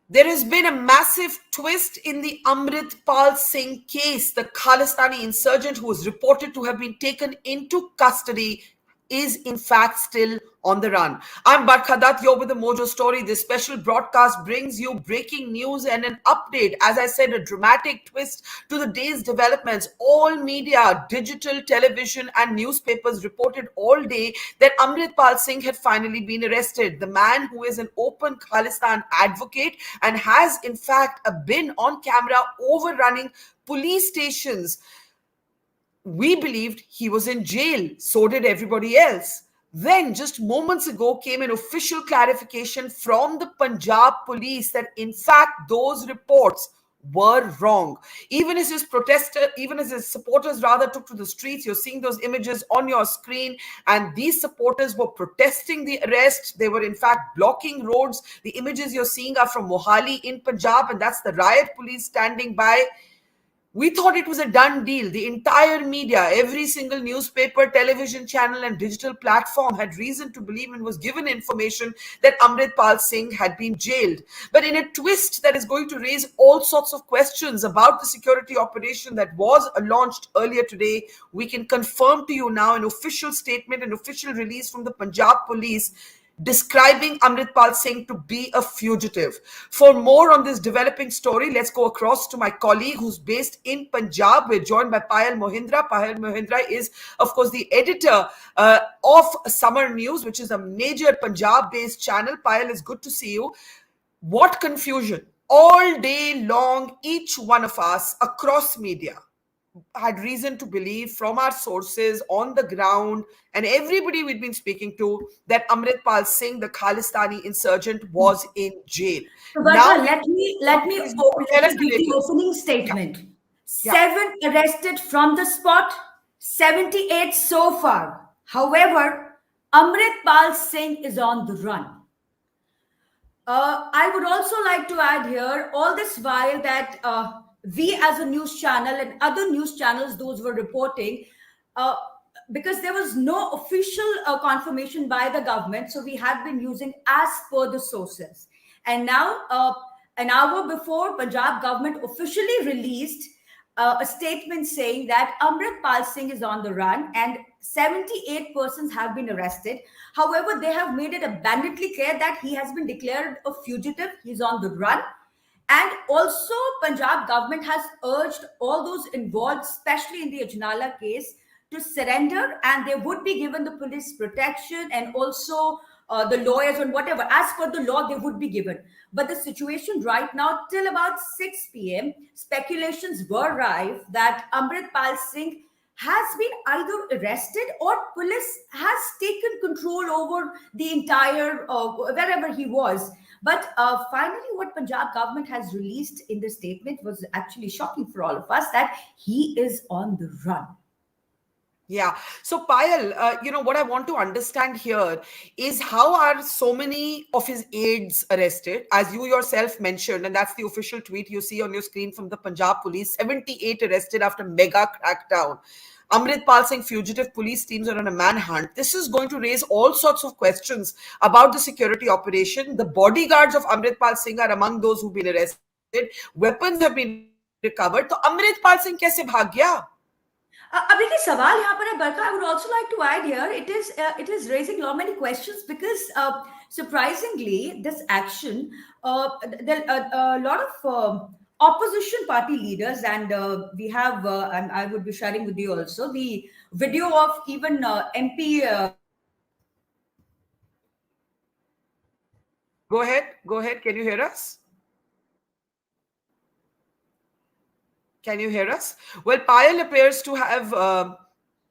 There has been a massive twist in the Amritpal Singh case. The Khalistani insurgent who was reported to have been taken into custody is in fact still on the run. I'm Barkha Dutt, you're with the Mojo Story. This special broadcast brings you breaking news and an update. As I said, a dramatic twist to the day's developments. All media, digital, television, and newspapers reported all day that Amritpal Singh had finally been arrested. The man who is an open Khalistan advocate and has in fact been on camera overrunning police stations. We believed he was in jail. So did everybody else. Then, just moments ago, came an official clarification from the Punjab police that, in fact, those reports were wrong. Even as his supporters rather took to the streets, you're seeing those images on your screen, and these supporters were protesting the arrest. They were, in fact, blocking roads. The images you're seeing are from Mohali in Punjab, and that's the riot police standing by. We thought it was a done deal. The entire media, every single newspaper, television channel, and digital platform had reason to believe and was given information that Amritpal Singh had been jailed. But in a twist that is going to raise all sorts of questions about the security operation that was launched earlier today, we can confirm to you now an official statement, an official release from the Punjab police describing Amritpal Singh to be a fugitive. For more on this developing story, let's go across to my colleague who's based in Punjab. We're joined by Payal Mohindra. Payal Mohindra is, of course, the editor of Summer News, which is a major Punjab-based channel. Payal, it's good to see you. What confusion. All day long, each one of us across media had reason to believe from our sources on the ground and everybody we'd been speaking to that Amritpal Singh, the Khalistani insurgent, was in jail. So, Now, Barkha, let me tell us give the the latest. opening statement. Yeah. 7 arrested from the spot, 78 so far. However, Amritpal Singh is on the run. I would also like to add here, all this while that we as a news channel and other news channels, those were reporting, uh, because there was no official confirmation by the government, so we had been using as per the sources. And now, an hour before, Punjab government officially released a statement saying that Amritpal Singh is on the run and 78 persons have been arrested. However, they have made it abundantly clear that he has been declared a fugitive. He's on the run. And also, Punjab government has urged all those involved, especially in the Ajnala case, to surrender, and they would be given the police protection and also the lawyers and whatever. As per the law, they would be given. But the situation right now, till about 6 p.m., speculations were rife that Amritpal Singh has been either arrested or police has taken control over the entire wherever he was. But finally, what Punjab government has released in the statement was actually shocking for all of us, that he is on the run. Yeah. So, Payal, what I want to understand here is how are so many of his aides arrested, as you yourself mentioned, and that's the official tweet you see on your screen from the Punjab police, 78 arrested after mega crackdown. Amritpal Singh fugitive police teams are on a manhunt. This is going to raise all sorts of questions about the security operation. The bodyguards of Amritpal Singh are among those who've been arrested. Weapons have been recovered. So, Amritpal Singh kaise bhag gaya? अब देखिए सवाल यहाँ पर है बरखा. I would also like to add here, it is raising many questions because surprisingly this action, there a lot of opposition party leaders, and we have and I would be sharing with you also the video of even MP. Go ahead. Can you hear us? Can you hear us? Well, Payal appears to have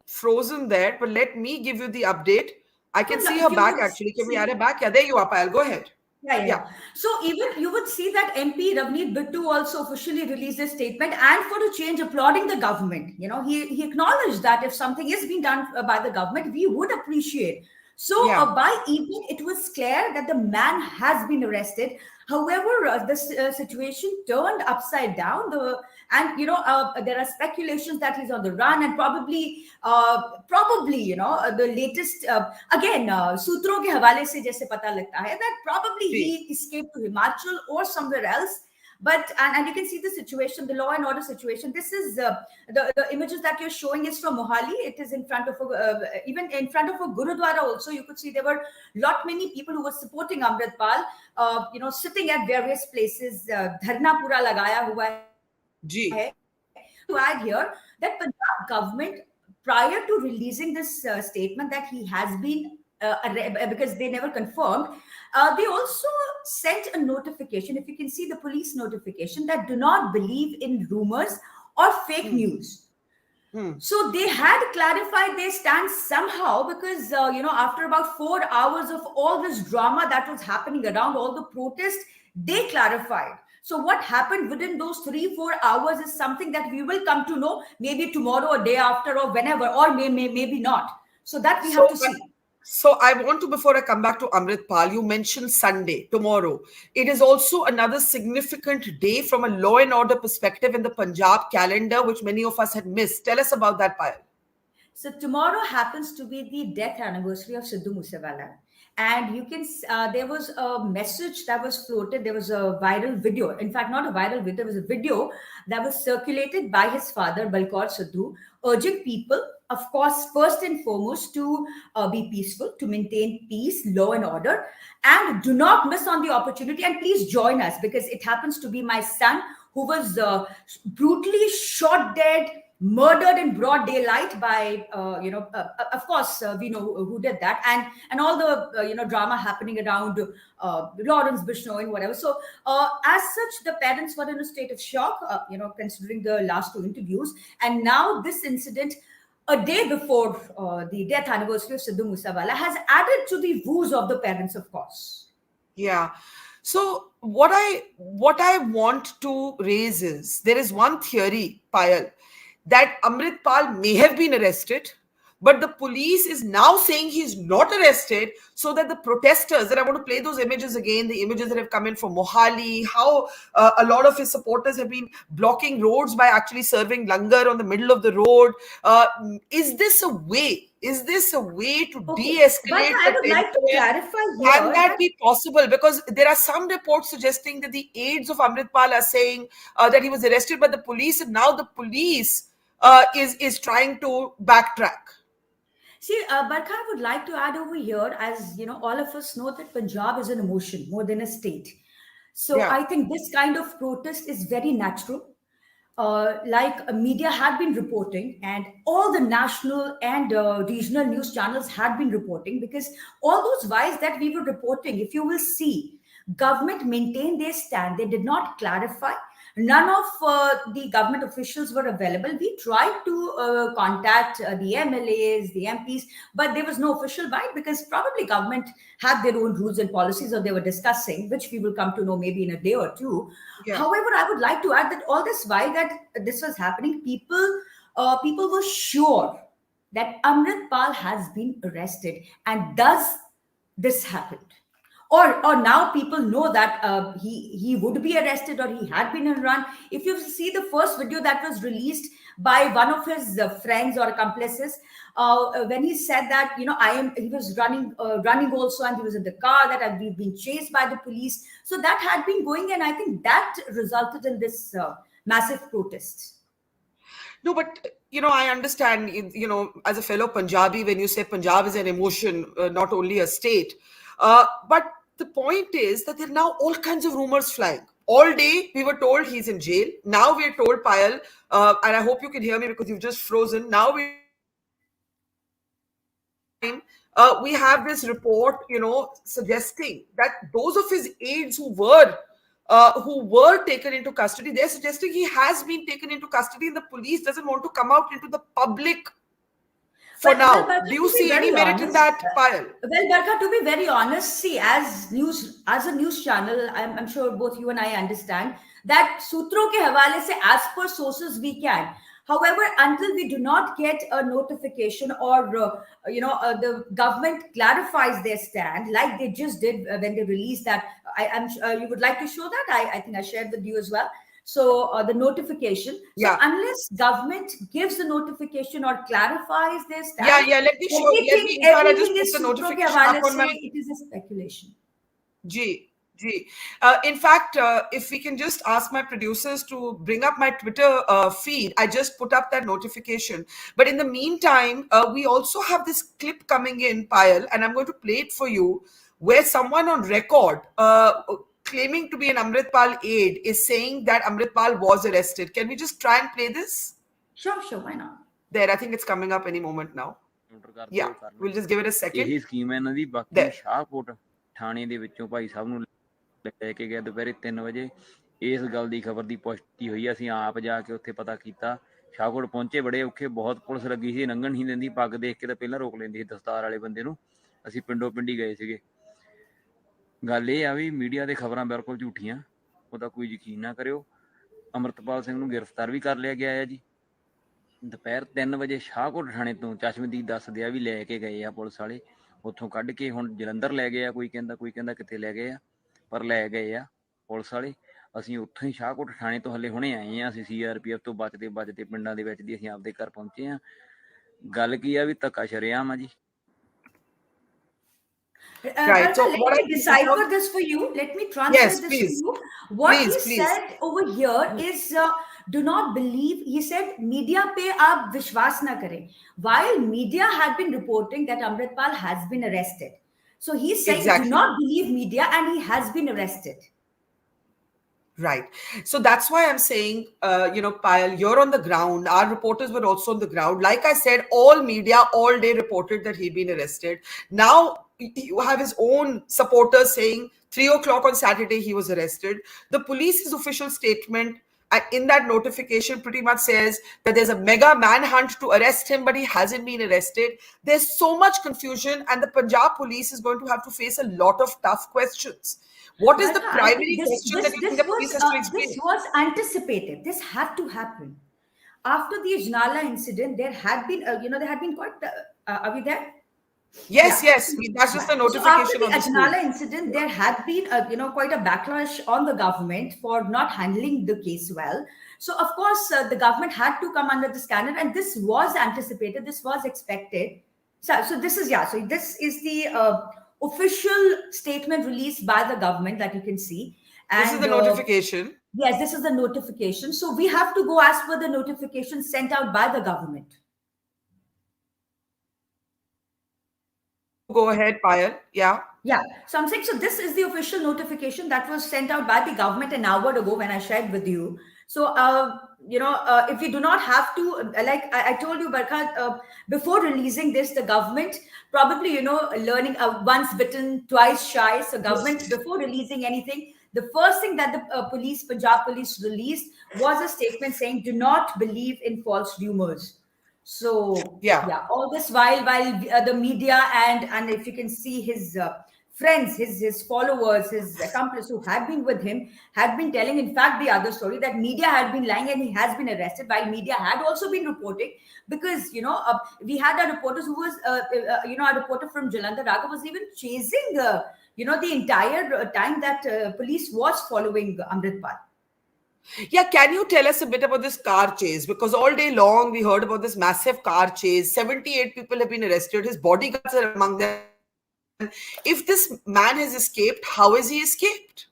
frozen there, but let me give you the update. I can see her back actually. Can we add her back? Yeah, there you are, Payal. Go ahead. Yeah. So even you would see that MP Ravneet Bittu also officially released a statement, and for a change applauding the government. He acknowledged that if something is being done by the government, we would appreciate. So Yeah. by evening, it was clear that the man has been arrested. However, this situation turned upside down. And there are speculations that he's on the run, and probably the latest again सूत्रों के हवाले से जैसे पता लगता है that probably he See. escaped to Himachal or somewhere else. But and you can see the situation, the law and order situation. This is the images that you're showing is from Mohali. It is in front of even in front of a gurudwara also. You could see there were lot many people who were supporting Amritpal, sitting at various places. Dharna pura lagaya hua hai. G. To add here that Punjab government, prior to releasing this statement that he has been because they never confirmed, they also sent a notification. If you can see the police notification, that do not believe in rumors or fake Hmm. news. Hmm. So they had clarified their stance somehow because, after about 4 hours of all this drama that was happening around all the protests, they clarified. So what happened within those 3-4 hours is something that we will come to know maybe tomorrow or day after or whenever, or maybe not. So that we have So, to see. so I want to, before I come back to Amritpal, you mentioned Sunday, tomorrow. It is also another significant day from a law and order perspective in the Punjab calendar, which many of us had missed. Tell us about that, Payal. So tomorrow happens to be the death anniversary of Sidhu Moosewala, and you can there was a message that was floated. There was a viral video. In fact, not a viral video. There was a video that was circulated by his father, Balkaur Sidhu, urging people, of course, first and foremost, to be peaceful, to maintain peace, law and order, and do not miss on the opportunity. And please join us because it happens to be my son who was brutally shot dead, murdered in broad daylight by of course we know who did that, and all the drama happening around Lawrence Bishnoi and whatever. So as such, the parents were in a state of shock, considering the last two interviews, and now this incident a day before the death anniversary of Sidhu Moosewala has added to the woes of the parents, of course. Yeah. So what I want to raise is there is one theory, Payal, that Amritpal may have been arrested, but the police is now saying he's not arrested, so that the protesters, and I want to play those images again, the images that have come in from Mohali, how a lot of his supporters have been blocking roads by actually serving langar on the middle of the road. Is this a way? Is this a way to Okay, but de-escalate I the would like to tension? clarify Can here that that be possible? Because there are some reports suggesting that the aides of Amritpal are saying that he was arrested by the police, and now the police is trying to backtrack. see, Barkha, I would like to add over here, as all of us know that Punjab is an emotion more than a state. So Yeah. I think this kind of protest is very natural. Media had been reporting, and all the national and regional news channels had been reporting, because all those whys that we were reporting, if you will see, government maintained their stand. They did not clarify. None of the government officials were available. We tried to contact the MLAs, the MPs, but there was no official bite because probably government had their own rules and policies, or they were discussing, which we will come to know maybe in a day or two. Yeah. However, I would like to add that all this while that this was happening, people were sure that Amritpal has been arrested, and thus this happened. Or now people know that he would be arrested, or he had been on run. If you see the first video that was released by one of his friends or accomplices, when he said that he was running also, and he was in the car, that we've been chased by the police. So that had been going, and I think that resulted in this massive protest. No, but I understand. As a fellow Punjabi, when you say Punjab is an emotion, not only a state, but the point is that there are now all kinds of rumors flying. All day we were told he's in jail. Now we're told, Payal, and I hope you can hear me because you've just frozen. Now we're we have this report, suggesting that those of his aides who were taken into custody, they're suggesting he has been taken into custody, and the police doesn't want to come out into the public for Well, now. Barkha, Do you to be see any very merit in honest, that, Payal? well, Barkha, to be very honest, see, as a news channel, I'm sure both you and I understand that सूत्रों के हवाले से, as per sources we can. However, until we do not get a notification or the government clarifies their stand, like they just did when they released that, I'm you would like to show that. I think I shared with you as well. So the notification. So Yeah. unless government gives the notification or clarifies their Yeah, stand, yeah. Let me show. Let me. everything In fact, I just everything put is the सूत्रों के notification up हवाले on से, my. it is a speculation. Gee, gee. In fact, if we can just ask my producers to bring up my Twitter feed, I just put up that notification. But in the meantime, we also have this clip coming in, Payal, and I'm going to play it for you, where someone on record claiming to be an Amritpal aide is saying that Amritpal was arrested. Can we just try and play this? Sure, why not? There, I think it's coming up any moment now. Yeah, we'll just give it a second. ਇਹੀ scheme ਹੈ ਇਹਨਾਂ ਦੀ। ਬਾਕੀ There. Shahkot ਥਾਣੇ ਦੇ ਵਿੱਚੋਂ ਭਾਈ ਸਾਹਿਬ ਨੂੰ ਲੈ ਕੇ ਗਿਆ ਦੁਪਹਿਰੇ 3 ਵਜੇ। ਇਸ ਗੱਲ ਦੀ ਖਬਰ ਦੀ ਪੁਸ਼ਟੀ ਹੋਈ। ਅਸੀਂ ਆਪ ਜਾ ਕੇ ਉੱਥੇ ਪਤਾ ਕੀਤਾ। ਸ਼ਾਹਕੋਟ ਪਹੁੰਚੇ, ਬੜੇ ਔਖੇ, ਬਹੁਤ ਪੁਲਿਸ ਲੱਗੀ ਸੀ, ਲੰਘਣ ਨਹੀਂ ਦਿੰਦੀ, ਪੱਗ ਦੇਖ ਕੇ ਤਾਂ ਪਹਿਲਾਂ ਰੋਕ ਲੈਂਦੀ ਸੀ ਦਸਤਾਰ ਵਾਲੇ ਬੰਦੇ ਨੂੰ। ਅਸੀਂ ਪਿੰਡੋਂ ਪਿੰਡੀ ਗਏ ਸੀਗੇ। ਗੱਲ ਇਹ ਆ ਵੀ ਮੀਡੀਆ ਦੇ ਖਬਰਾਂ ਬਿਲਕੁਲ ਝੂਠੀਆਂ, ਉਹਦਾ ਕੋਈ ਯਕੀਨ ਨਾ ਕਰਿਓ। ਅੰਮ੍ਰਿਤਪਾਲ ਸਿੰਘ ਨੂੰ ਗ੍ਰਿਫਤਾਰ ਵੀ ਕਰ ਲਿਆ ਗਿਆ ਹੈ ਜੀ। ਦੁਪਹਿਰ 3 ਵਜੇ ਸ਼ਾਹਕੋਟ ਥਾਣੇ ਤੋਂ ਚਸ਼ਮਦੀਦ ਦੱਸਦੇ ਆ ਵੀ ਲੈ ਕੇ ਗਏ ਆ ਪੁਲਿਸ ਵਾਲੇ। ਉੱਥੋਂ ਕੱਢ ਕੇ ਹੁਣ ਜਲੰਧਰ ਲੈ ਗਏ ਆ, ਕੋਈ ਕਹਿੰਦਾ ਕਿਤੇ ਲੈ ਗਏ ਆ, ਪਰ ਲੈ ਗਏ ਆ ਪੁਲਿਸ ਵਾਲੇ। ਅਸੀਂ ਉੱਥੋਂ ਹੀ ਸ਼ਾਹਕੋਟ ਥਾਣੇ ਤੋਂ ਹਲੇ ਹੁਣੇ ਆਏ ਆ। ਅਸੀਂ CRPF ਤੋਂ ਬਚਦੇ ਪਿੰਡਾਂ ਦੇ ਵਿੱਚ ਦੀ ਅਸੀਂ ਆਪਦੇ ਘਰ ਪਹੁੰਚੇ ਆ। ਗੱਲ ਕੀ ਆ ਵੀ ਧੱਕਾ ਸ਼ਰੇਆਮ ਆ ਜੀ। Right. So Let what I me decipher this for you. Let me translate Yes, this please. for you. What he Please. said over here is, do not believe. He said, media pe aap vishwas na kare. While media had been reporting that Amritpal has been arrested. So he's saying, Exactly. do not believe media, and he has been arrested. Right. So that's why I'm saying, Payal, you're on the ground. Our reporters were also on the ground. Like I said, all media all day reported that he'd been arrested. Now you have his own supporters saying 3 o'clock on Saturday he was arrested. The police's official statement in that notification pretty much says that there's a mega manhunt to arrest him, but he hasn't been arrested. There's so much confusion, and the Punjab police is going to have to face a lot of tough questions. What is the Barkha, I primary think question that you think the police has to explain? this was anticipated. This had to happen. After the Ajnala incident, there had been, there had been quite. Are we there? Yes, Yeah. yes. That's just the So after notification the on the Ajnala screen. incident, there had been, quite a backlash on the government for not handling the case well. So of course, the government had to come under the scanner, and this was anticipated. This was expected. So this is So this is the official statement released by the government that you can see. And This is the notification. yes, this is the notification. So we have to go as per the notification sent out by the government. Go ahead, Payal. Yeah. Yeah. So I'm saying, so this is the official notification that was sent out by the government an hour ago when I shared with you. So, if you do not have to, like I told you, Barkha, before releasing this, the government probably, learning once bitten, twice shy. So government, before releasing anything, the first thing that the Punjab police released was a statement saying, do not believe in false rumors. So Yeah. all this while the media and if you can see his friends, his followers, his accomplices who had been with him had been telling, in fact, the other story that media had been lying and he has been arrested, while media had also been reporting, because we had a reporter who was a reporter from Jalandhar, Raghav, was even chasing the entire time that police was following Amritpal. Yeah, can you tell us a bit about this car chase? Because all day long we heard about this massive car chase. 78 people have been arrested. His bodyguards are among them. If this man has escaped, how has he escaped?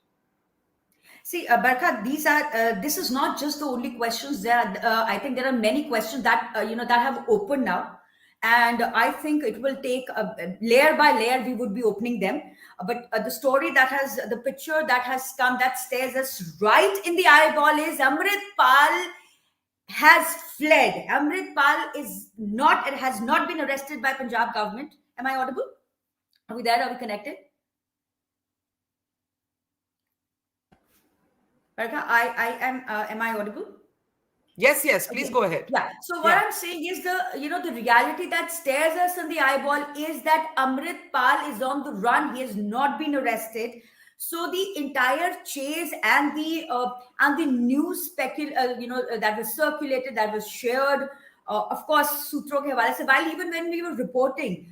See, Barkha, this is not just the only questions. I think there are many questions that that have opened now, and I think it will take layer by layer. We would be opening them. But the story the picture that has come that stares us right in the eyeball is Amritpal has fled. Amritpal has not been arrested by Punjab government. Am I audible? Are we there? Are we connected? Barkha, am I audible? Yes, please go ahead. Yeah. So what I'm saying is the reality that stares us in the eyeball is that Amritpal is on the run. He has not been arrested. So the entire chase and the news that was circulated, that was shared, of course, सूत्रों के हवाले से, while even when we were reporting,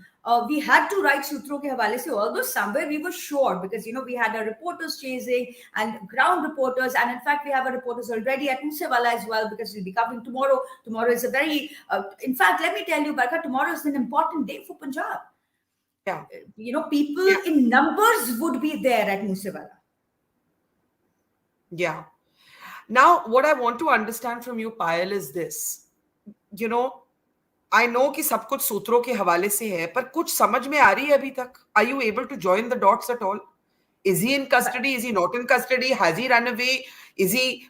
we had to write सूत्रों के हवाले से, although somewhere we were sure, because we had our reporters chasing and ground reporters, and in fact we have our reporters already at Moosewala as well, because we'll be covering tomorrow. Tomorrow is a very, in fact, let me tell you, Barkha, tomorrow is an important day for Punjab. Yeah. People Yeah. in numbers would be there at Moosewala. Yeah. Now, what I want to understand from you, Payal, is this. I know कि सब कुछ सूत्रों के हवाले से है, पर कुछ समझ में आ रही है अभी तक? Are you able to join the dots at all? Is he in custody? Is he not in custody? Has he run away?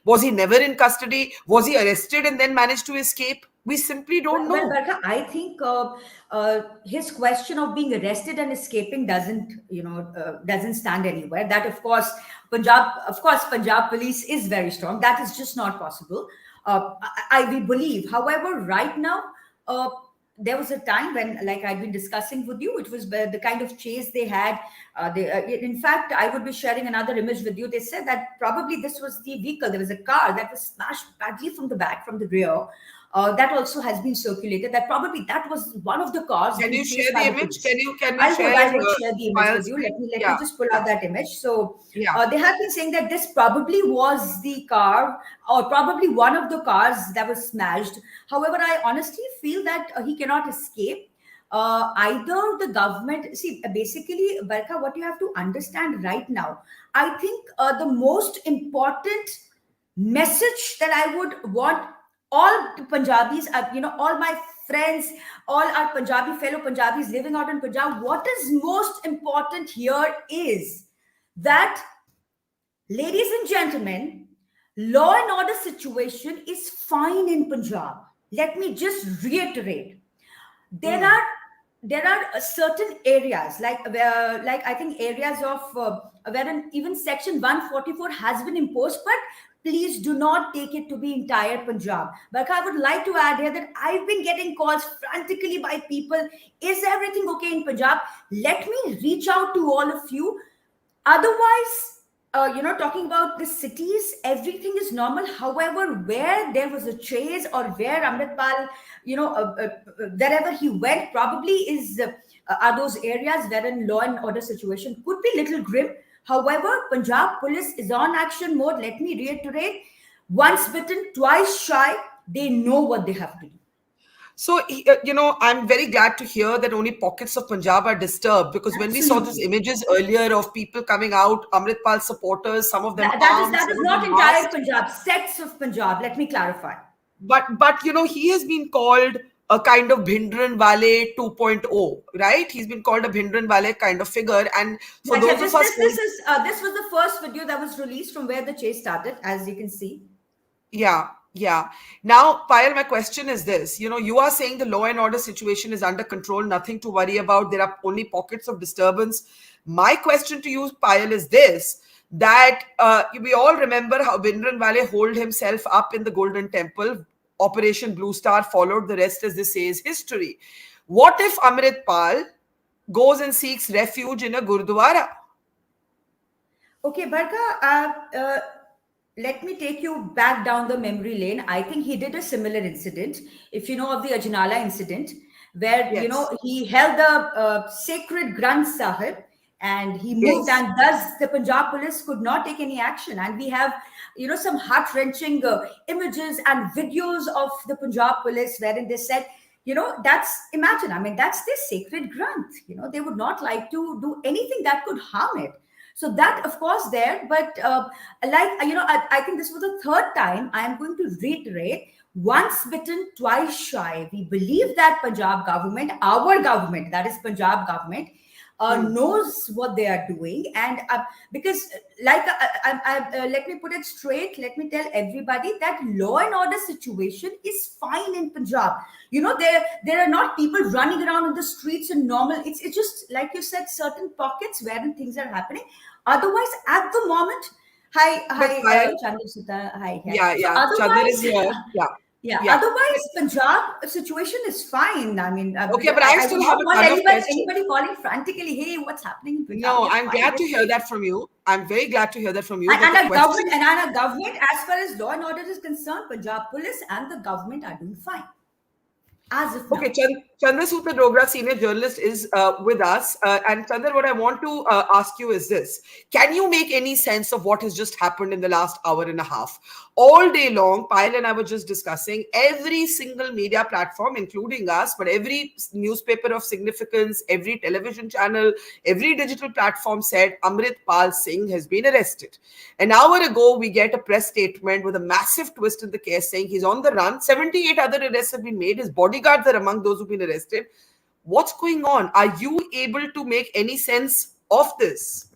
Was he never in custody? Was he arrested and then managed to escape? We simply don't know. Well, Barkha, I think his question of being arrested and escaping doesn't stand anywhere. That, of course, Punjab police is very strong. That is just not possible. We believe. However, right now, there was a time when, like I'd been discussing with you, it was the kind of chase they had. In fact, I would be sharing another image with you. They said that probably this was the vehicle. There was a car that was smashed badly from the back, from the rear. That also has been circulated. That probably that was one of the cars. Can you share the image? Can you I share? would share the image with you. Let me just pull out that image. So Yeah. they have been saying that this probably was the car, or probably one of the cars that was smashed. However, I honestly feel that he cannot escape. Either the government, see, basically, Barkha, what you have to understand right now, I think the most important message that I would want all the Punjabis, all my friends, all our fellow Punjabis living out in Punjab, what is most important here is that, ladies and gentlemen, law and order situation is fine in Punjab. Let me just reiterate. There are certain areas like I think areas of wherein even section 144 has been imposed, but please do not take it to be entire Punjab. But I would like to add here that I've been getting calls frantically by people. Is everything okay in Punjab? Let me reach out to all of you. Otherwise, talking about the cities, everything is normal. However, where there was a chase or where Amritpal, wherever he went, probably are those areas wherein law and order situation could be little grim. However, Punjab police is on action mode. Let me reiterate: once bitten, twice shy. They know what they have to do. So, I'm very glad to hear that only pockets of Punjab are disturbed, because when we saw those images earlier of people coming out, Amritpal supporters, some of them armed, that is not entire Punjab, sects of Punjab. Let me clarify. But he has been called a kind of Bhindran Wale 2.0, right? He's been called a Bhindran Wale kind of figure. And for those of us this was the first video that was released from where the chase started, as you can see. Yeah. Now, Payal, my question is this. You are saying the law and order situation is under control, nothing to worry about. There are only pockets of disturbance. My question to you, Payal, is this, that we all remember how Bhindran Wale holed himself up in the Golden Temple. Operation Blue Star followed. The rest, as they say, is history. What if Amritpal goes and seeks refuge in a Gurdwara? Okay, Barkha, let me take you back down the memory lane. I think he did a similar incident. If you know of the Ajnala incident, where, Yes. he held the sacred Granth Sahib and he moved, Yes. and thus the Punjab police could not take any action. And we have, some heart-wrenching images and videos of the Punjab police wherein they said, that's their sacred Granth. They would not like to do anything that could harm it. So that, of course, there. But I think this was the third time. I am going to reiterate: once bitten, twice shy. We believe that Punjab government, our government, that is Punjab government, knows what they are doing, and because let me put it straight. Let me tell everybody that law and order situation is fine in Punjab. There are not people running around in the streets and normal. It's just like you said, certain pockets wherein things are happening. Otherwise, at the moment, hi, Chandra Sita, hi. Yeah. So Chandra is here. Yeah. Yeah. Yeah. Otherwise, Punjab situation is fine. I mean, Okay, but I I do still have not a want ton of questions. anybody calling frantically, "Hey, what's happening in Punjab?" No, We are I'm fine. glad We're to hear safe. that from you. I'm very glad to hear that from you. But And the question is, our government, as far as law and order is concerned, Punjab police and the government are doing fine as of okay, now. Chandra Super Dogra, senior journalist, is with us. And Chandra, what I want to ask you is this. Can you make any sense of what has just happened in the last hour and a half? All day long, Payal and I were just discussing every single media platform, including us, but every newspaper of significance, every television channel, every digital platform said Amritpal Singh has been arrested. An hour ago, we get a press statement with a massive twist in the case saying he's on the run. 78 other arrests have been made. His bodyguards are among those who've been arrested. What's going on? Are you able to make any sense of this?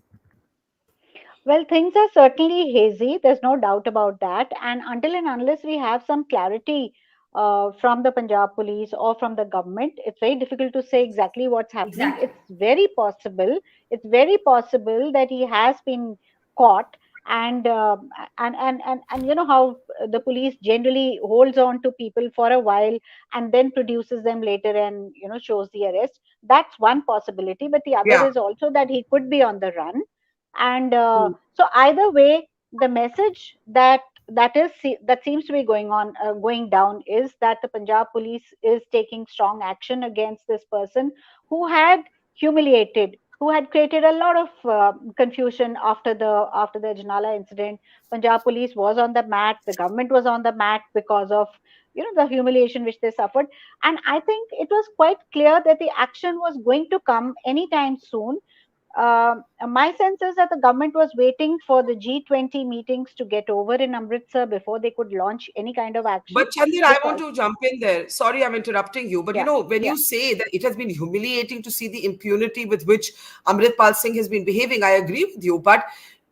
Well, things are certainly hazy. There's no doubt about that. And until and unless we have some clarity from the Punjab police or from the government, it's very difficult to say exactly what's happening. Exactly. It's very possible. It's very possible that he has been caught. And and you know how the police generally holds on to people for a while and then produces them later and shows the arrest. That's one possibility. But the other Yeah. is also that he could be on the run. And Hmm. so either way, the message that seems to be going down is that the Punjab police is taking strong action against this person who had humiliated, who had created a lot of confusion after the Ajnala incident. Punjab police was on the mat, the government was on the mat because of the humiliation which they suffered. And I think it was quite clear that the action was going to come anytime soon. My sense is that the government was waiting for the G20 meetings to get over in Amritsar before they could launch any kind of action. But Chandra, I want Because, to jump in there. Sorry, I'm interrupting you. But yeah, when yeah, you say that it has been humiliating to see the impunity with which Amritpal Singh has been behaving, I agree with you. But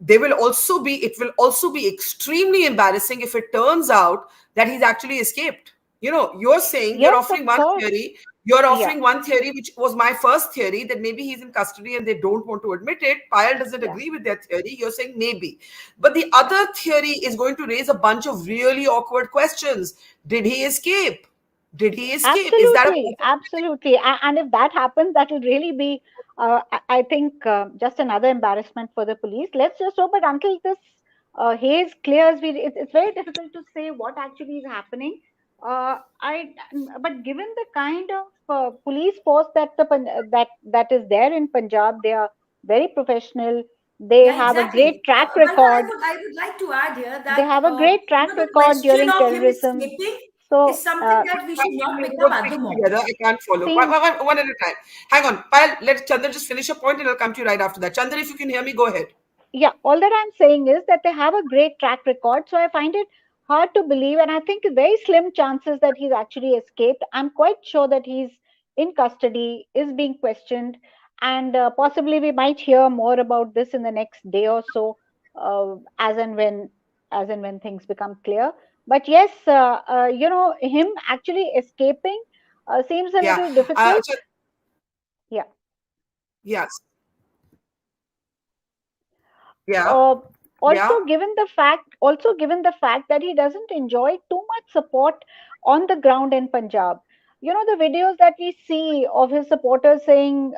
it will also be extremely embarrassing if it turns out that he's actually escaped. You're saying yes, of course, you're yeah, offering one theory, which was my first theory, that maybe he's in custody and they don't want to admit it. Payal doesn't yeah. agree with that theory. You're saying maybe. But the other theory is going to raise a bunch of really awkward questions. Did he escape? Did he escape? Is that a Absolutely, possibility? absolutely. And if that happens, that will really be, I think, just another embarrassment for the police. Let's just hope. But until this haze clears, it's very difficult to say what actually is happening. But given the kind of police force that is there in Punjab, they are very professional. They Yeah, have a exactly. great track Barkha, record. I would like to add here They that have a great track the record question during of him terrorism. escaping is So, something that we should not pick You're up both at the speaking moment. together. I can't follow. see, One at a time. Hang on. Payal, let Chandra just finish a point and I'll come to you right after that. Chandra, if you can hear me, go ahead. yeah, all that I'm saying is that they have a great track record. So I find it hard to believe, and I think very slim chances that he's actually escaped. I'm quite sure that he's in custody, is being questioned, and possibly we might hear more about this in the next day or so, as and when things become clear. But yes, him actually escaping seems a Yeah. little difficult. So, Yeah. yes. Yeah. uh, Yeah. also given the fact that he doesn't enjoy too much support on the ground in Punjab. The videos that we see of his supporters saying,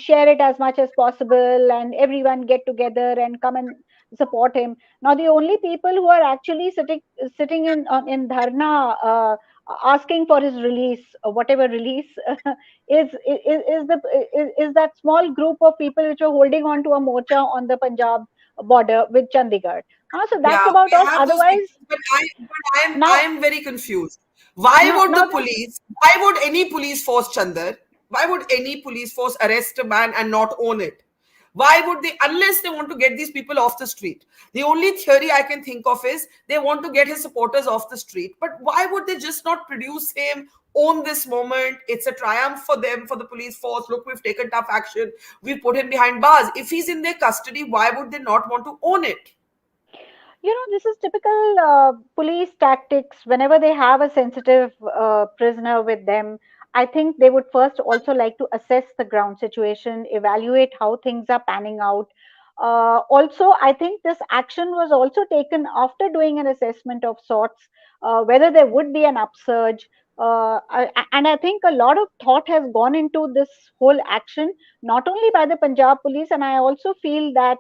share it as much as possible and everyone get together and come and support him. Now the only people who are actually sitting in dharna, asking for his release, whatever release, is that small group of people which are holding on to a morcha on the Punjab border with Chandigarh. So that's Yeah, about we all. have those Otherwise, pictures, but I now am very confused. Why now would now the the police? Why would any police force, Chandar? Why would any police force arrest a man and not own it? Why would they, unless they want to get these people off the street? The only theory I can think of is they want to get his supporters off the street. But why would they just not produce him, own this moment? It's a triumph for them, for the police force. Look, we've taken tough action. We've put him behind bars. If he's in their custody, why would they not want to own it? this is typical police tactics. Whenever they have a sensitive prisoner with them, I think they would first also like to assess the ground situation, evaluate how things are panning out. Also, I think this action was also taken after doing an assessment of sorts, whether there would be an upsurge. And I think a lot of thought has gone into this whole action, not only by the Punjab police, and I also feel that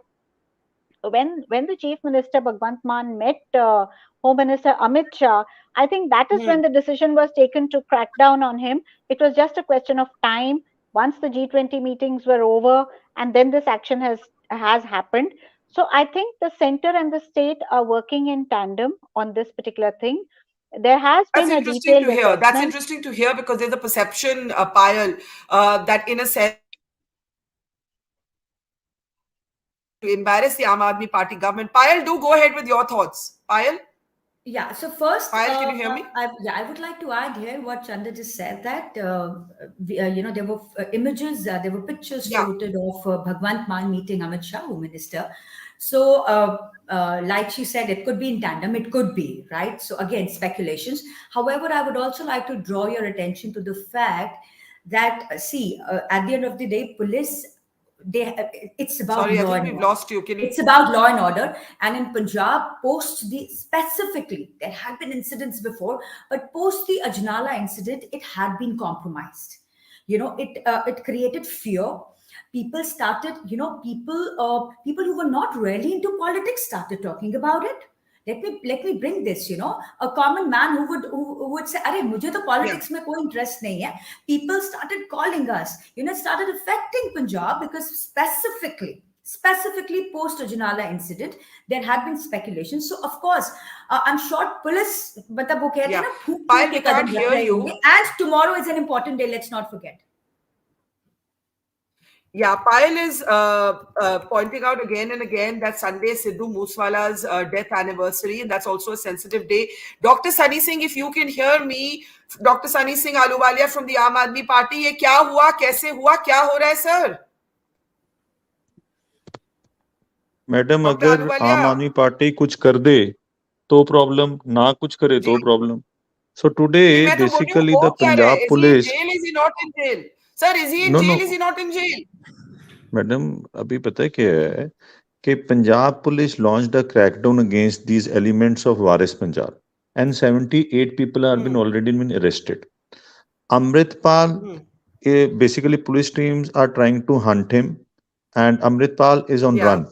when the chief minister Bhagwant Mann met Home Minister Amit Shah, I think that is when Hmm. the decision was taken to crack down on him. It was just a question of time once the G20 meetings were over, and then this action has happened. So I think the center and the state are working in tandem on this particular thing. There has That's been a interesting detailed to hear. That's assessment. interesting to hear because there's a perception, Payal, that in a sense the Punjab police are trying to embarrass the Aam Aadmi Party government. Payal, do go ahead with your thoughts. Payal, Yeah. So first, Payal, can you hear me? I would like to add here what Chanda just said, that there were images, there were pictures Yeah. floated of Bhagwant Mann meeting Amit Shah, Home Minister. So, like she said, it could be in tandem. It could be, right. So again, speculations. However, I would also like to draw your attention to the fact that see, at the end of the day, police, it's about Sorry, I law think and we've order. lost you. Can you? It's about law and order. And in Punjab, post the specifically, there had been incidents before, but post the Ajnala incident, it had been compromised. It created fear. People started, people who were not really into politics started talking about it. Let me bring this. A common man who would say, "Arey, mujhe to Yeah. politics mein koi interest nahi hai." People started calling us. It started affecting Punjab because specifically post Ajnala incident, there had been speculation. So of course, I'm sure police, मतलब वो कहते हैं Yeah. ना, फूंक फूंक Payal, के we can't कदम रख hear रहे होंगे. you. And tomorrow is an important day. Let's not forget. Yeah, Payal is pointing out again and again that Sunday is Sidhu Moosewala's death anniversary, and that's also a sensitive day. Dr. Sunny Singh, if you can hear me, Dr. Sunny Singh Ahluwalia from the Aam Aadmi Party, ये क्या हुआ, कैसे हुआ, क्या हो रहा है, sir? Madam Dr. अगर आम Ahluwalia, आदमी पार्टी कुछ कर दे तो प्रॉब्लम, ना कुछ करे जी तो प्रॉब्लम. सो टुडे जी मैं तो बोल रही हूँ बेसिकली हो द क्या रहा है? Punjab Is he in police, jail? Is he not in jail? Sir, is he in no no jail? Is he not in jail? Madam, अभी पता है क्या है कि Punjab police launched a crackdown against these elements of Waris Punjab and 78 people are been Hmm. already been arrested. Amritpal, Hmm. basically police teams are trying to hunt him, and Amritpal is on Yeah. run.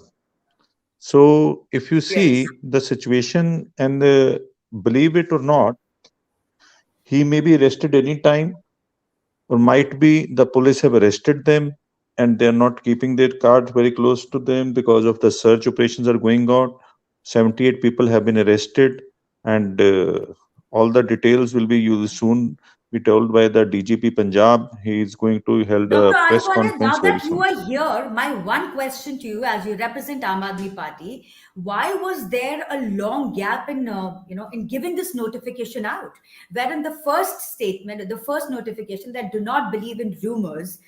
So if you Yes. see the situation and believe it or not, he may be arrested anytime, or might be the police have arrested them and they're not keeping their cards very close to them because of the search operations are going on. 78 people have been arrested, and all the details will be used soon. Be told by the DGP Punjab. He is going to held a Dr. press Ahluwalia, conference now very that you soon. are here, my one question to you, as you represent Aam Aadmi Party, why was there a long gap in, in giving this notification out? Wherein the first statement, the first notification that do not believe in rumors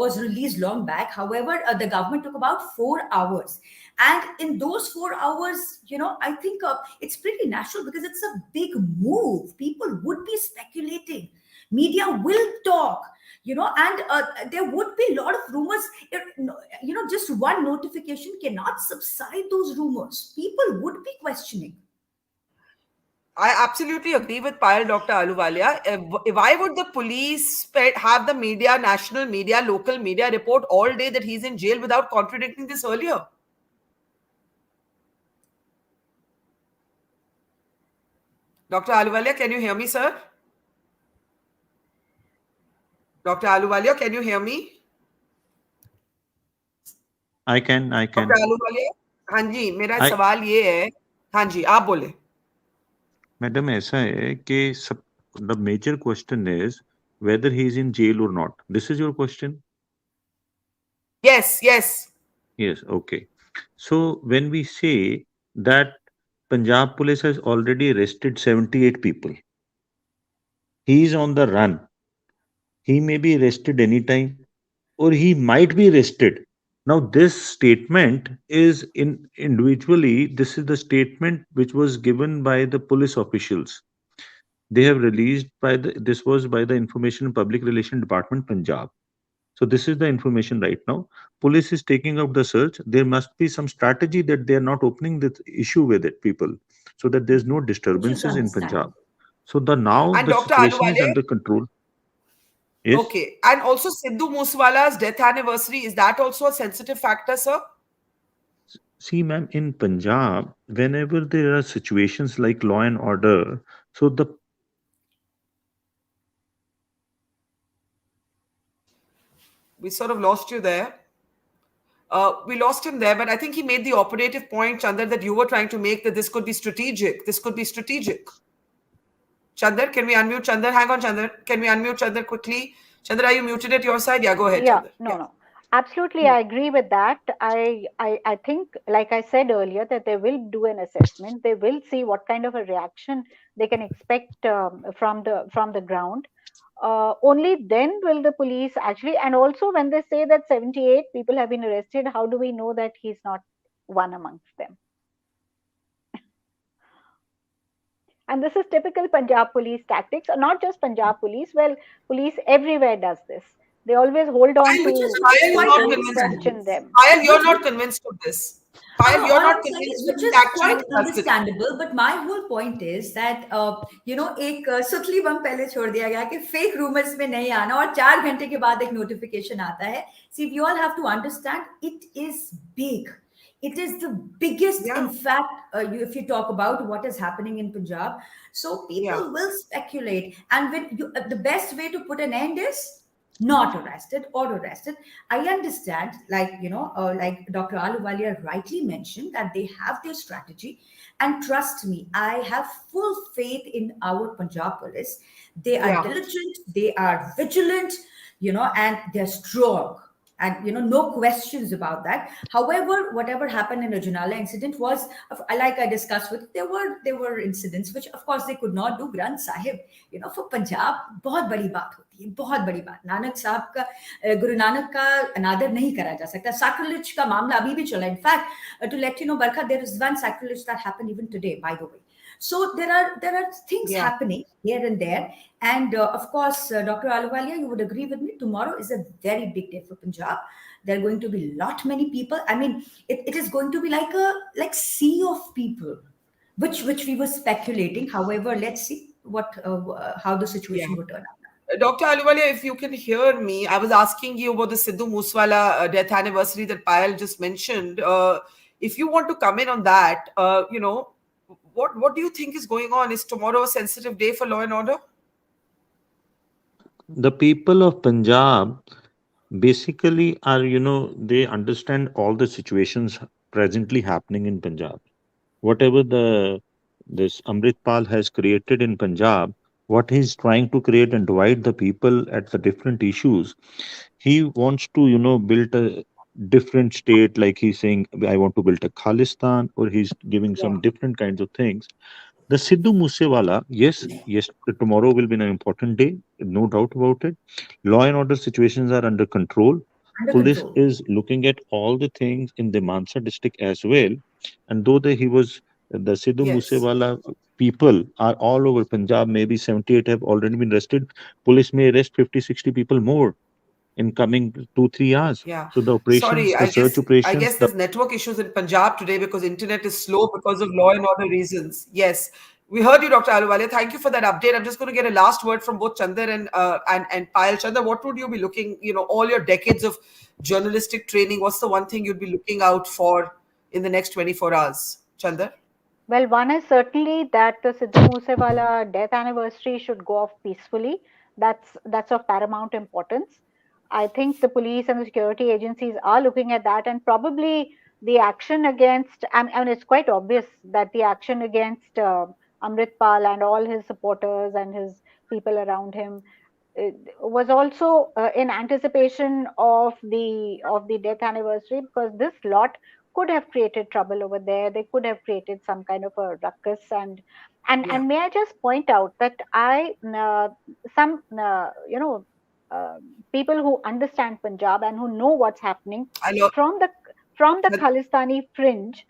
was released long back. However, the government took about 4 hours. And in those 4 hours, I think it's pretty natural because it's a big move. People would be speculating. Media will talk, and there would be a lot of rumors. Just one notification cannot subside those rumors. People would be questioning. I absolutely agree with Payal, Dr. Ahluwalia. Why would the police have the media, national media, local media report all day that he's in jail without contradicting this earlier? Dr. Ahluwalia, can you hear me, sir? Dr. Ahluwalia, can you hear me? I can, I doctor can. Ahluwalia, हाँ जी, मेरा I, सवाल ये है, हाँ जी, आप बोले. Madam ऐसा है कि सब the major question is whether he is in jail or not. This is your question? Yes, yes. Yes, okay. So when we say that Punjab police has already arrested 78 people, he is on the run. He may be arrested anytime, or he might be arrested. Now, this statement is in individually, this is the statement which was given by the police officials. They have released by this was by the Information and Public Relation Department, Punjab. So this is the information right now. Police is taking up the search. There must be some strategy that they are not opening the issue with it, people, so that there's no which is disturbances in Punjab. understandable. So the now And the Dr. situation is Aluwale, under control. Yes. okay. And also Sidhu Moosewala's death anniversary, is that also a sensitive factor, sir? See, ma'am, in Punjab, whenever there are situations like law and order, so the We sort of lost you there. We lost him there, but I think he made the operative point, Chandar, that you were trying to make, that this could be strategic. This could be strategic. Chandar, can we unmute Chandar? Hang on, Chandar. Can we unmute Chandar quickly? Chandar, are you muted at your side? Yeah, go ahead, Yeah, Chandar. no, Yeah. no. Absolutely, I agree with that. I think, like I said earlier, that they will do an assessment. They will see what kind of a reaction they can expect from the ground. Only then will the police actually. And also, when they say that 78 people have been arrested, how do we know that he's not one amongst them? And this is typical Punjab police tactics, or not just Punjab police. Well, police everywhere does this. They always hold on Payal, Which is to which is Payal, quite not people, convinced of understandable. question this. them. Payal, you're Which not convinced of this. No, Payal, no, you're all not I'm saying convinced is, that which he's is actually quite in custody. understandable, but my whole point is that एक सुतली बम पहले छोड़ दिया गया कि fake rumours में नहीं आना और 4 घंटे के बाद एक नोटिफिकेशन आता है. See, we all have to understand it is big. It is the biggest, Yeah, in fact, if you talk about what is happening in Punjab. So yeah, people will speculate. And when you, the best way to put an end is not arrested or arrested. I understand, like Dr. Aluwalia rightly mentioned, that they have their strategy. And trust me, I have full faith in our Punjab police. They are yeah. diligent, they are vigilant, and they're strong. And no questions about that. However, whatever happened in the Janala incident was, like I discussed with, there were incidents which, of course, they could not do. Granth Sahib, for Punjab, बहुत बड़ी बात होती है, बहुत बड़ी बात. नानक साहब का, गुरु नानक का अनादर नहीं करा जा सकता. Sacrilege का मामला अभी भी चला. In fact, to let you know, Barkha, there is one sacrilege that happened even today, by the way. So there are things Yeah. happening here and there, and of course, Dr. Aluwalia, you would agree with me. Tomorrow is a very big day for Punjab. There are going to be lot many people. I mean, it is going to be like a sea of people, which we were speculating. However, let's see how the Yeah. situation would turn out. Dr. Aluwalia, if you can hear me, I was asking you about the Sidhu Moosewala death anniversary that Payal just mentioned. If you want to come in on that, what do you think is going on? Is tomorrow a sensitive day for law and order? The people of Punjab basically are, they understand all the situations presently happening in Punjab. Whatever this Amritpal has created in Punjab, what he's trying to create and divide the people at the different issues. He wants to, build a different state, like he's saying, I want to build a Khalistan, or he's giving Yeah. some different kinds of things. The Sidhu Moosewala, yes, tomorrow will be an important day, no doubt about it. Law and order situations are under control. Under Police control. is looking at all the things in the Mansa district as well. And though the Sidhu Yes. Moosewala people are all over Punjab, maybe 78 have already been arrested. Police may arrest 50, 60 people more in coming 2, 3 hours. Yeah. So the operations, Sorry, the search I operations, guess there's network issues in Punjab today because internet is slow because of law and order reasons. Yes. We heard you, Dr. Aluwalia. Thank you for that update. I'm just going to get a last word from both Chandar and Payal. Chandar, what would you be looking, all your decades of journalistic training, what's the one thing you'd be looking out for in the next 24 hours? Chandar? Well, one is certainly that the Sidhu Moosewala death anniversary should go off peacefully. That's of paramount importance. I think the police and the security agencies are looking at that, and probably the action against. I mean, it's quite obvious that the action against Amritpal and all his supporters and his people around him was also in anticipation of the death anniversary, because this lot could have created trouble over there. They could have created some kind of a ruckus. And Yeah. may I just point out that I some uh, people who understand Punjab and who know what's happening I love from the that. Khalistani fringe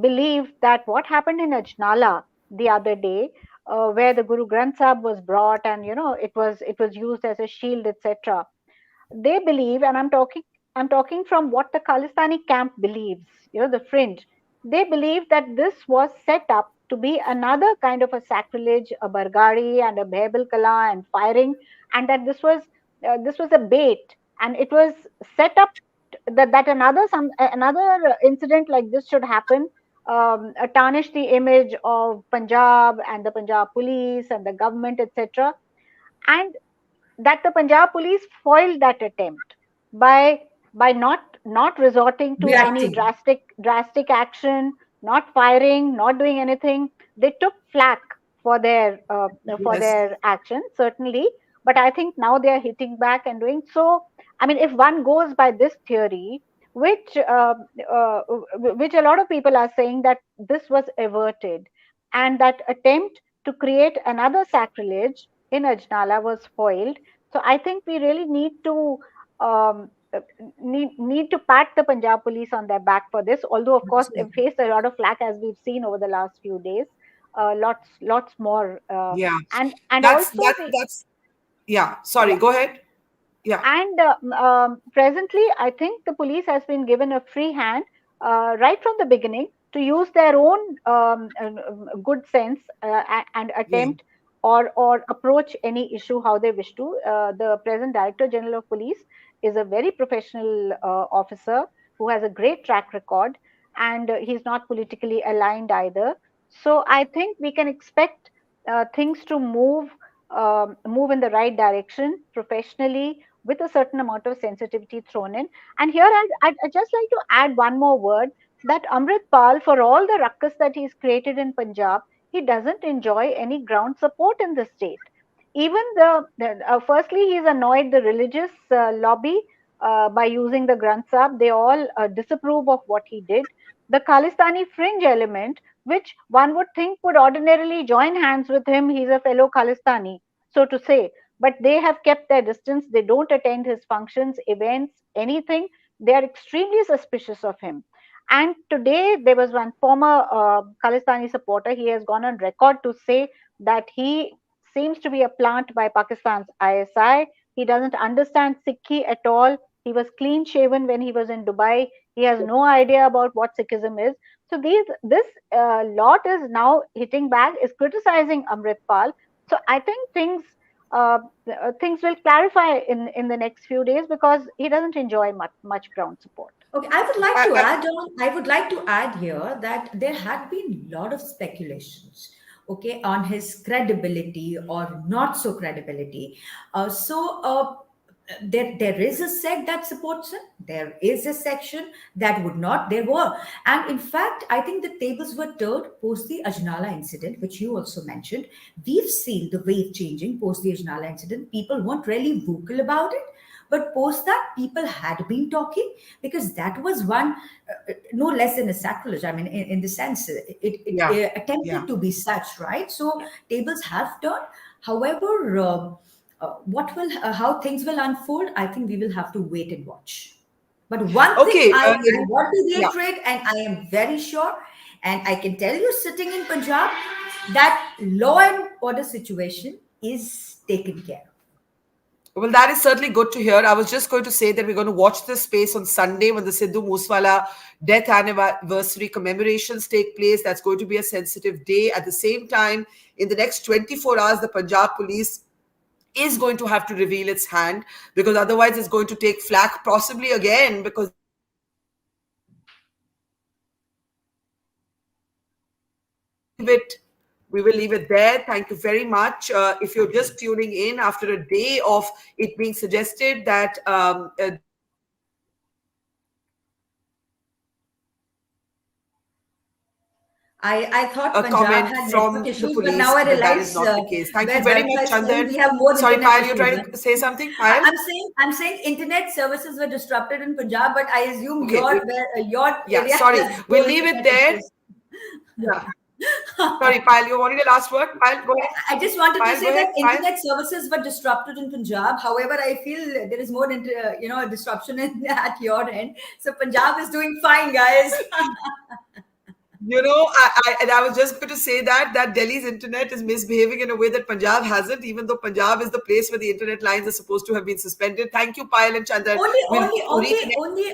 believe that what happened in Ajnala the other day, where the Guru Granth Sahib was brought, and it was used as a shield, etc. they believe, and I'm talking from what the Khalistani camp believes, the fringe. They believe that this was set up to be another kind of a sacrilege, a bargari and a behbel kala and firing, and that this was a bait, and it was set up that another incident like this should happen, tarnish the image of Punjab and the Punjab police and the government, etc. And that the Punjab police foiled that attempt by not resorting to any Reacting. drastic action, not firing, not doing anything. They took flack for their Yes. action, certainly, but I think now they are hitting back and doing so. I mean, if one goes by this theory, which uh, which a lot of people are saying, that this was averted and that attempt to create another sacrilege in Ajnala was foiled. So I think we really um, uh, need to pat the Punjab police on their back for this. Although of course they've Absolutely. faced a lot of flack, as we've seen over the last few days. Lots more, Yeah. and That's also that the that's yeah. Sorry, yeah, go ahead. Yeah. and presently, I think the police has been given a free hand right from the beginning to use their own good sense and Yeah. attempt or approach any issue how they wish to. The present Director General of Police is a very professional officer who has a great track record, and he's not politically aligned either. So I think we can expect things to move in the right direction professionally, with a certain amount of sensitivity thrown in. And here I'd just like to add one more word, that Amritpal, for all the ruckus that he's created in Punjab, he doesn't enjoy any ground support in the state. Even firstly, he's annoyed the religious lobby by using the Granth Sahib. They all disapprove of what he did. The Khalistani fringe element, which one would think would ordinarily join hands with him, he's a fellow Khalistani, so to say, but they have kept their distance. They don't attend his functions, events, anything. They are extremely suspicious of him. And today there was one former Khalistani supporter. He has gone on record to say that he seems to be a plant by Pakistan's ISI. He doesn't understand Sikhi at all. He was clean shaven when he was in Dubai. He has no idea about what Sikhism is. So this lot is now hitting back, is criticizing Amritpal. So I think things will clarify in the next few days, because he doesn't enjoy much ground support. Okay, I would like I, to I, add on. I would like to add here that there had been a lot of speculations, okay, on his credibility or not so credibility. There is a sect that supports him. There is a section that would not. There were, and in fact, I think the tables were turned post the Ajnala incident, which you also mentioned. We've seen the wave changing post the Ajnala incident. People weren't really vocal about it, but post that, people had been talking, because that was one, no less than a sacrilege. I mean, in the sense, it yeah. attempted Yeah. to be such, right? So tables have turned. However, how things will unfold, I think we will have to wait and watch. But one thing Okay. I want to Yeah. reiterate, and I am very sure, and I can tell you sitting in Punjab, that law and order situation is taken care of. Well, that is certainly good to hear. I was just going to say that we're going to watch this space on Sunday when the Sidhu Moosewala death anniversary commemorations take place. That's going to be a sensitive day. At the same time, in the next 24 hours, the Punjab police is going to have to reveal its hand, because otherwise it's going to take flack possibly again, because they are not doing anything about it. We will leave it there. Thank you very much. If you're just tuning in after a day of it being suggested that the Punjab police are acting I a thought Punjab comment had network from the issues, but now police, I but that is realize not the case. Thank you where very Barkha much, is saying Chandan. we have more Sorry, internet Payal, you're issues. trying to say something, Payal? I'm saying internet services were disrupted in Punjab, but I assume Okay, your yeah, area sorry. has We'll no leave it internet there. issues. Yeah. Sorry, Payal, you wanted a last word? Payal, go ahead. I just wanted to Payal, go say ahead. that Payal. internet services were disrupted in Punjab. However, I feel there is more, disruption at your end. So Punjab is doing fine, guys. And I was just going to say that Delhi's internet is misbehaving in a way that Punjab hasn't, even though Punjab is the place where the internet lines are supposed to have been suspended. Thank you, Payal and Chandar. We'll Only,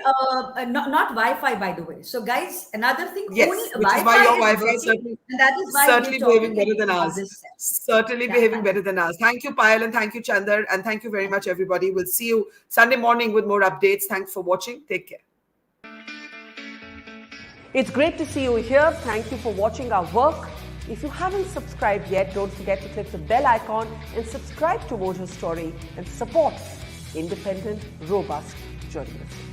not Wi-Fi, by the way. So, guys, another thing, Yes, only which is why your Wi-Fi Wi-Fi is working, and that is why certainly we're behaving talking better than about ours. this set. Certainly Yeah, behaving better than ours. Thank you, Payal, and thank you, Chandar, and thank you very much, everybody. We'll see you Sunday morning with more updates. Thanks for watching. Take care. It's great to see you here. Thank you for watching our work. If you haven't subscribed yet, don't forget to click the bell icon and subscribe to Mojo Story and support independent, robust journalism.